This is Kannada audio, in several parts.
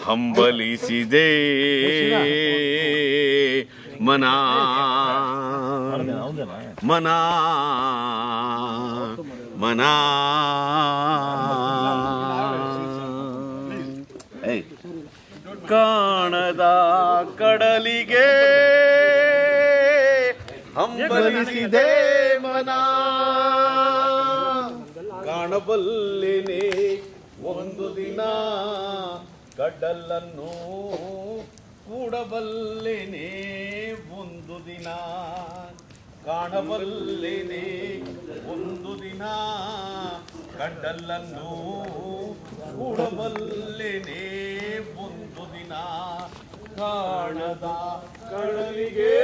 ಹಂಬಲಿಸಿದೆ ಮನ ಮನ ಮನ ಕಾಣದ ಕಡಲಿಗೆ ಹಂಬಲಿಸಿದೆ ಮನ ಕಾಣಬಲ್ಲೆನೆ ಒಂದು ದಿನ ಕಡಲನ್ನು ಕೂಡಬಲ್ಲೆನೆ ಒಂದು ದಿನ ಕಾಣಬಲ್ಲೆನೆ ಒಂದು ದಿನ ಕಡಲನ್ನು ಕೂಡಬಲ್ಲೆನೆ ಒಂದು ದಿನ ಕಾಣದ ಕಡಲಿಗೆ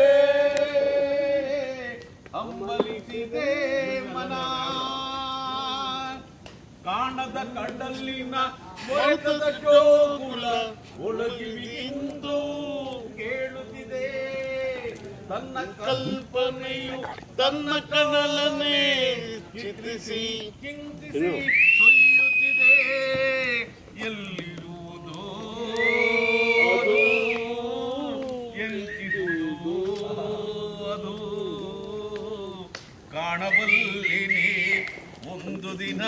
ಹಂಬಲಿಸಿದೆ ಮನ ಕಾಣದ ಕಡಲಿನ ಮೊರೆತದ ಜೋಗುಳ ಒಳಗಿವಿಂದು ಕೇಳುತ್ತಿದೆ ತನ್ನ ಕಲ್ಪನೆಯು ತನ್ನ ಕನಲನ್ನೇ ಚಿತ್ರಿಸಿ ಚಿಂತಿಸಿ ಸುಯ್ಯುತ್ತಿದೆ ಎಲ್ಲಿರುವುದೋ ಅದು ಎಂತಿರುವುದೋ ಅದು ಕಾಣಬಲ್ಲಿನಿ ಒಂದು ದಿನ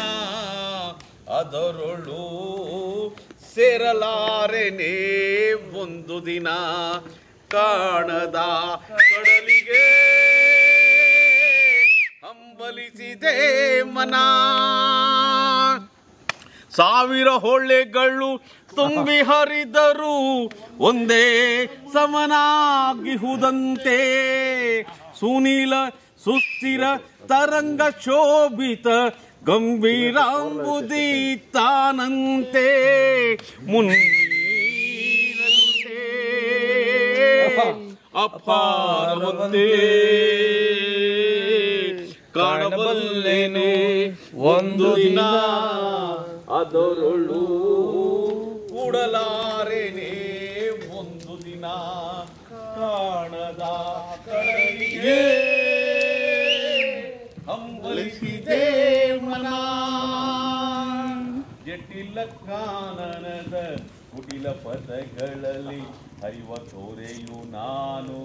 ಅದರೊಳು ಸೇರಲಾರೆನೆ ಒಂದು ದಿನ ಕಾಣದ ಕಡಲಿಗೆ ಹಂಬಲಿಸಿದೆ ಮನ ಸಾವಿರ ಹೊಳೆಗಳು ತುಂಬಿ ಹರಿದರು ಒಂದೇ ಸಮನಾಗಿಹುದಂತೆ ಸುನೀಲ ಸುಸ್ಥಿರ ತರಂಗ ಶೋಭಿತ ಗಂಭೀರಾಂಬುದಿ ತಾನಂತೆ ಮುನ್ನೀರಂತೆ ಅಪಾರವಂತೆ ಕಾಣಬಲ್ಲೆನೆ ಒಂದು ದಿನ ಅದರೊಳು ಕೂಡಲಾರೆನೆ ಒಂದು ದಿನ ಕಾಣದ ಕಡಲಿಗೆ ಹಂಬಲಿಸಿದೆ ಮನ ಜಟಿಲ ಕಾನನದ ಕುಟಿಲ ಪದಗಳಲ್ಲಿ ಹರಿವ ತೋರೆಯು ನಾನು